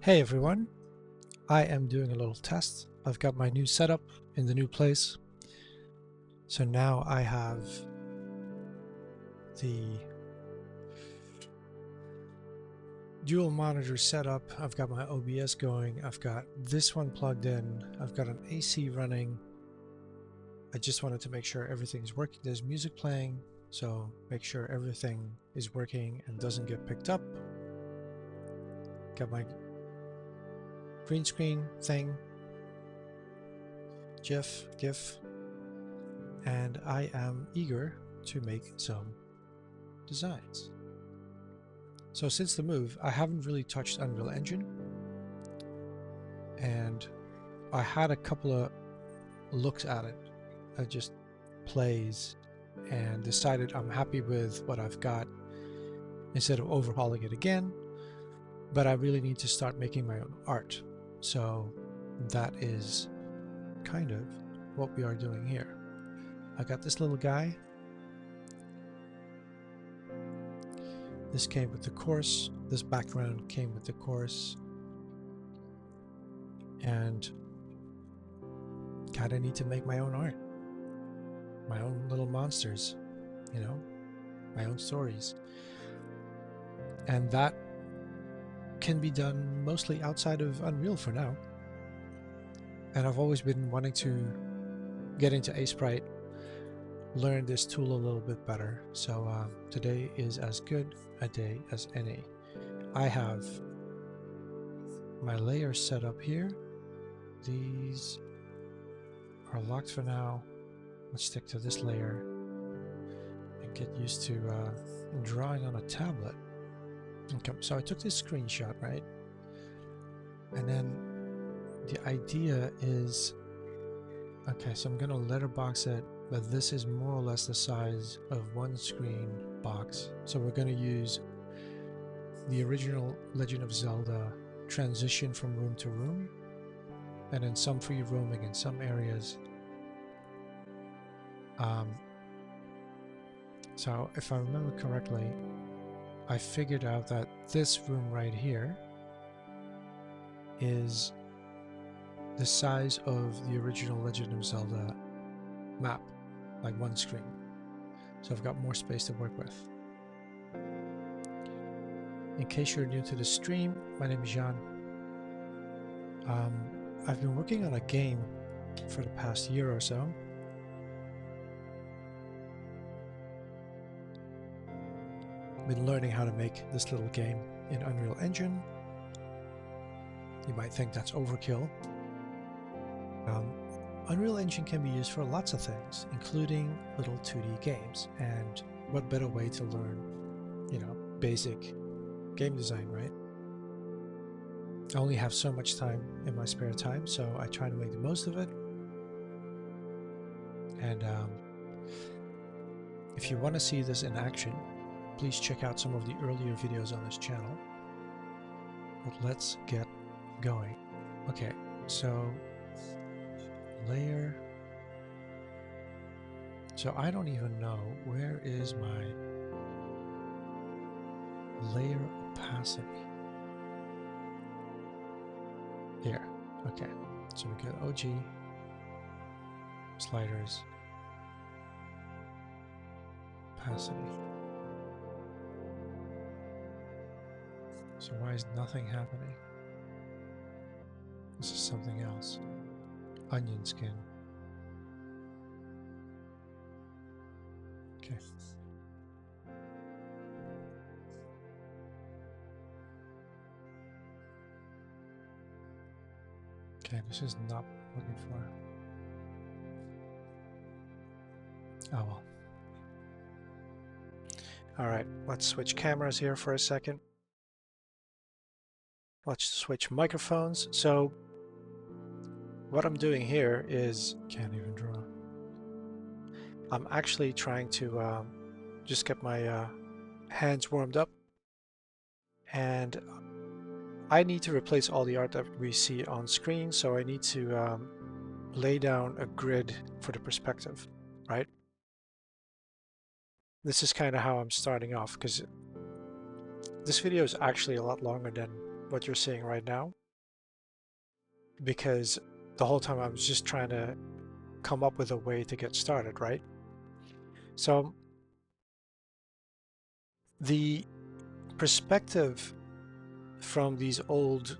Hey everyone, I am doing a little test. I've got my new setup in the new place. So now I have the dual monitor setup. I've got my OBS going. I've got this one plugged in. I've got an AC running. I just wanted to make sure everything's working. There's music playing, so make sure everything is working and doesn't get picked up. Got my green screen thing, GIF, and I am eager to make some designs. So since the move, I haven't really touched Unreal Engine, and I had a couple of looks at it. I just plays and decided I'm happy with what I've got instead of overhauling it again, but I really need to start making my own art. So that is kind of what we are doing here. I got this little guy. This came with the course. This background came with the course. And kinda need to make my own art. My own little monsters, you know, my own stories. And that can be done mostly outside of Unreal for now. And I've always been wanting to get into Aseprite, learn this tool a little bit better. So today is as good a day as any. I have my layers set up here. These are locked for now. Let's stick to this layer and get used to drawing on a tablet. Okay, so I took this screenshot, right? And then the idea is, okay, so I'm gonna letterbox it, but this is more or less the size of one screen box. So we're gonna use the original Legend of Zelda transition from room to room, and then some free roaming in some areas. So if I remember correctly, I figured out that this room right here is the size of the original Legend of Zelda map, like one screen. So I've got more space to work with. In case you're new to the stream, my name is Jan. I've been working on a game for the past year or so. Been learning how to make this little game in Unreal Engine. You might think that's overkill. Unreal Engine can be used for lots of things, including little 2D games. And what better way to learn, you know, basic game design, right? I only have so much time in my spare time, so I try to make the most of it. And if you want to see this in action, please check out some of the earlier videos on this channel. But let's get going. Okay, so layer. So I don't even know where is my layer opacity. Here. Okay, so we got OG, sliders, opacity. So why is nothing happening? This is something else. Onion skin. Okay. Okay, this is not looking for. Oh well. Alright, let's switch cameras here for a second. Let's switch microphones. So what I'm doing here is, can't even draw. I'm actually trying to just get my hands warmed up, and I need to replace all the art that we see on screen, so I need to lay down a grid for the perspective, right? This is kind of how I'm starting off, because this video is actually a lot longer than what you're seeing right now, because the whole time I was just trying to come up with a way to get started, right? So the perspective from these old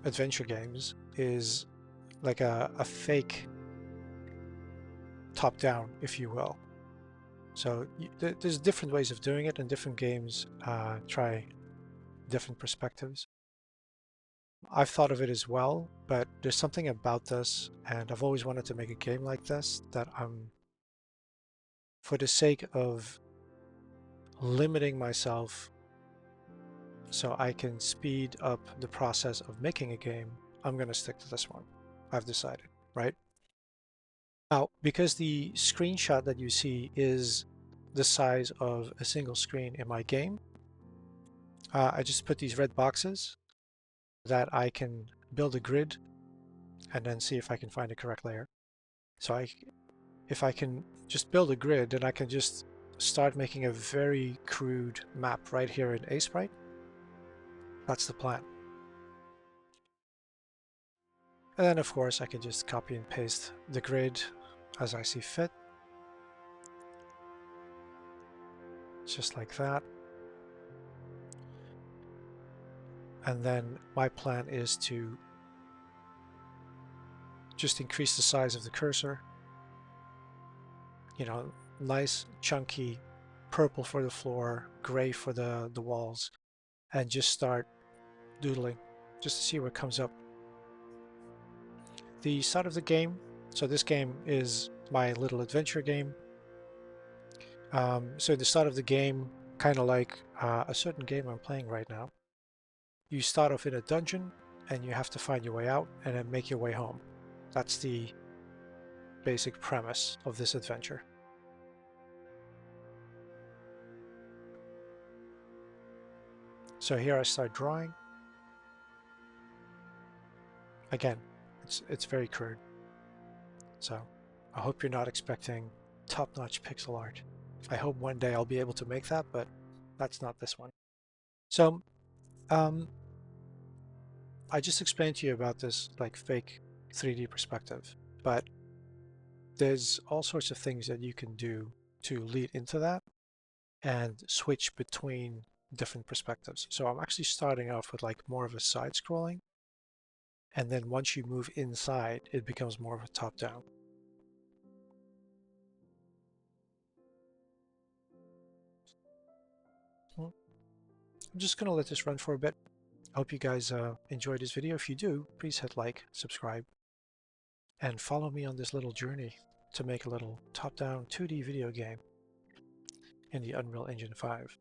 adventure games is like a fake top-down, if you will. So there's different ways of doing it, and different games try different perspectives. I've thought of it as well, but there's something about this, and I've always wanted to make a game like this, that for the sake of limiting myself so I can speed up the process of making a game, I'm going to stick to this one. I've decided, right? Now, because the screenshot that you see is the size of a single screen in my game, I just put these red boxes that I can build a grid and then see if I can find the correct layer. So if I can just build a grid, then I can just start making a very crude map right here in Aseprite. That's the plan. And then of course I can just copy and paste the grid as I see fit. Just like that. And then my plan is to just increase the size of the cursor. You know, nice chunky purple for the floor, gray for the walls, and just start doodling just to see what comes up. The start of the game, so this game is my little adventure game. So the start of the game, kind of like a certain game I'm playing right now, you start off in a dungeon and you have to find your way out and then make your way home. That's the basic premise of this adventure. So here I start drawing. Again, it's very crude. So I hope you're not expecting top-notch pixel art. I hope one day I'll be able to make that, but that's not this one. So I just explained to you about this like fake 3D perspective, but there's all sorts of things that you can do to lead into that and switch between different perspectives. So I'm actually starting off with like more of a side scrolling, and then once you move inside, it becomes more of a top-down. I'm just gonna let this run for a bit. I hope you guys enjoyed this video. If you do, please hit like, subscribe, and follow me on this little journey to make a little top-down 2D video game in the Unreal Engine 5.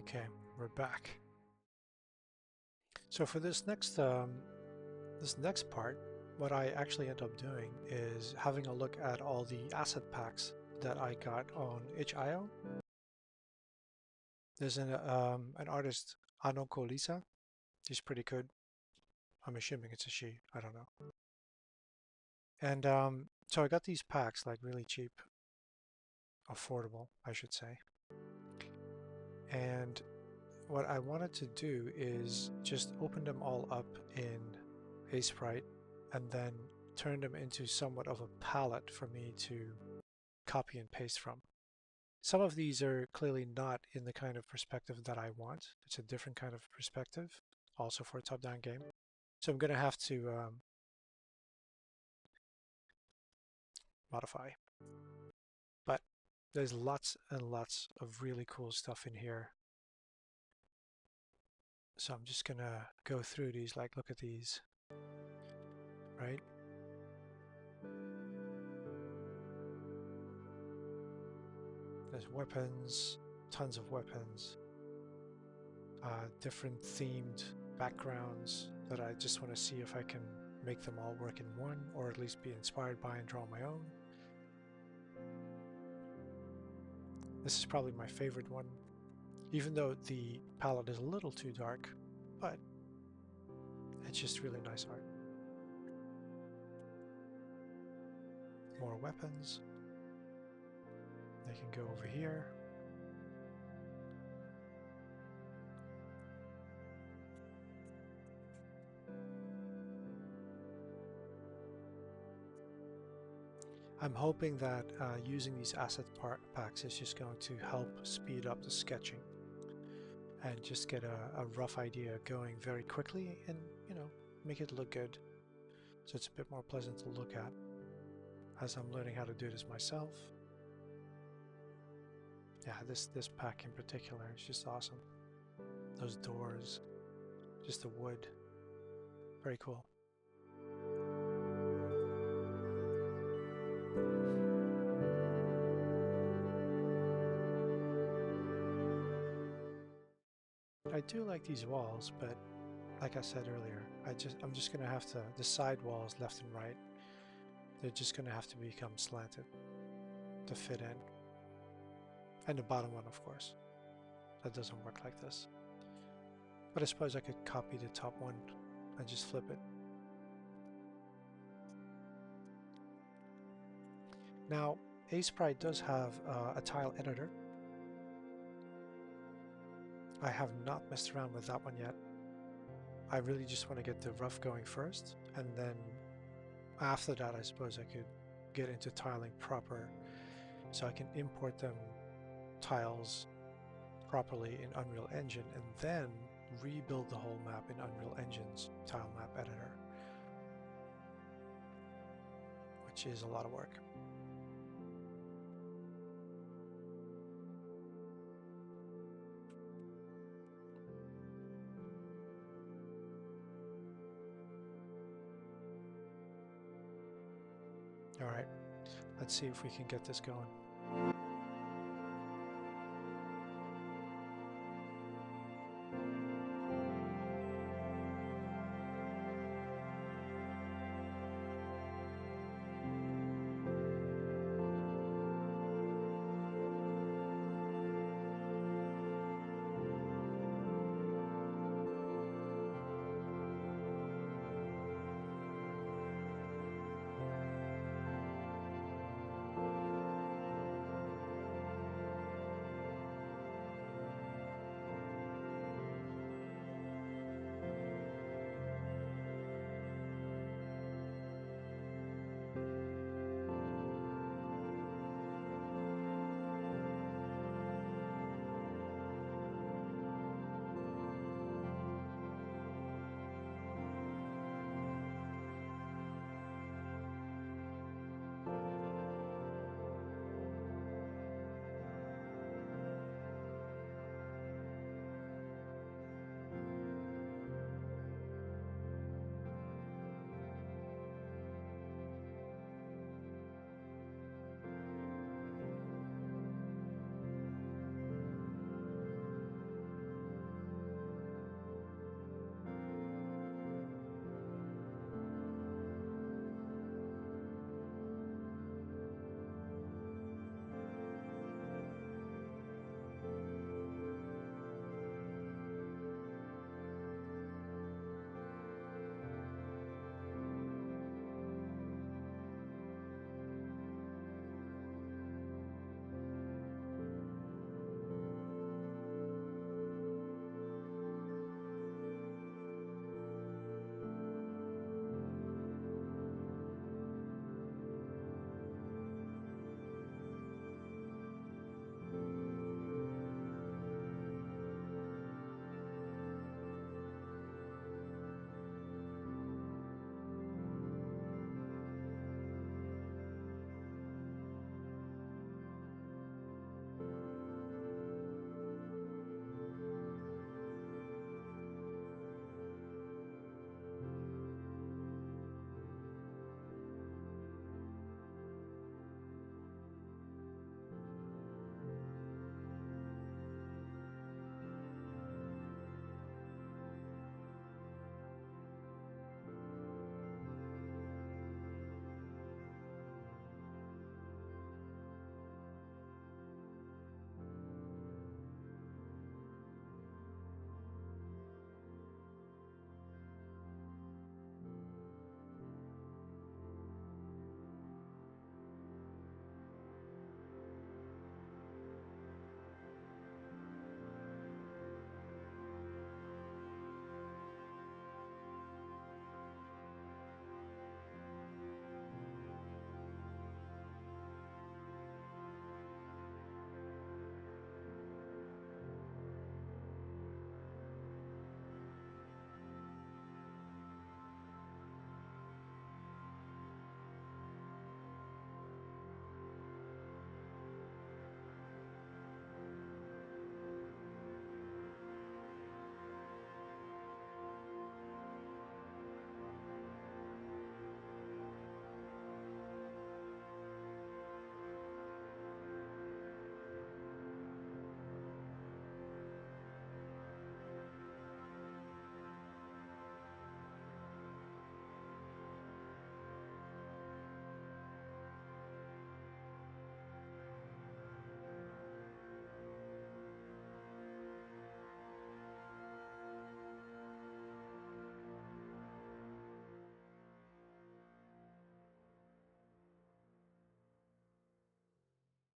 Okay, we're back. So for this next part, what I actually end up doing is having a look at all the asset packs that I got on itch.io. There's an artist, Anoko Lisa. She's pretty good. I'm assuming it's a she. I don't know. And so I got these packs like really cheap, affordable, I should say. And what I wanted to do is just open them all up in Aseprite and then turn them into somewhat of a palette for me to copy and paste from. Some of these are clearly not in the kind of perspective that I want. It's a different kind of perspective, also for a top-down game. So I'm going to have to modify. But there's lots and lots of really cool stuff in here. So I'm just going to go through these, like look at these, right? There's weapons, tons of weapons, different themed backgrounds that I just want to see if I can make them all work in one, or at least be inspired by and draw my own. This is probably my favorite one, even though the palette is a little too dark, but it's just really nice art. More weapons. They can go over here. I'm hoping that using these asset packs is just going to help speed up the sketching and just get a rough idea going very quickly and, you know, make it look good. So it's a bit more pleasant to look at as I'm learning how to do this myself. Yeah, this pack in particular is just awesome. Those doors, just the wood, very cool. I do like these walls, but like I said earlier, I'm just gonna have to, the side walls left and right, they're just gonna have to become slanted to fit in. And the bottom one, of course. That doesn't work like this. But I suppose I could copy the top one and just flip it. Now, Aseprite does have a tile editor. I have not messed around with that one yet. I really just want to get the rough going first, and then after that I suppose I could get into tiling proper, so I can import them tiles properly in Unreal Engine and then rebuild the whole map in Unreal Engine's tile map editor, which is a lot of work. All right, let's see if we can get this going.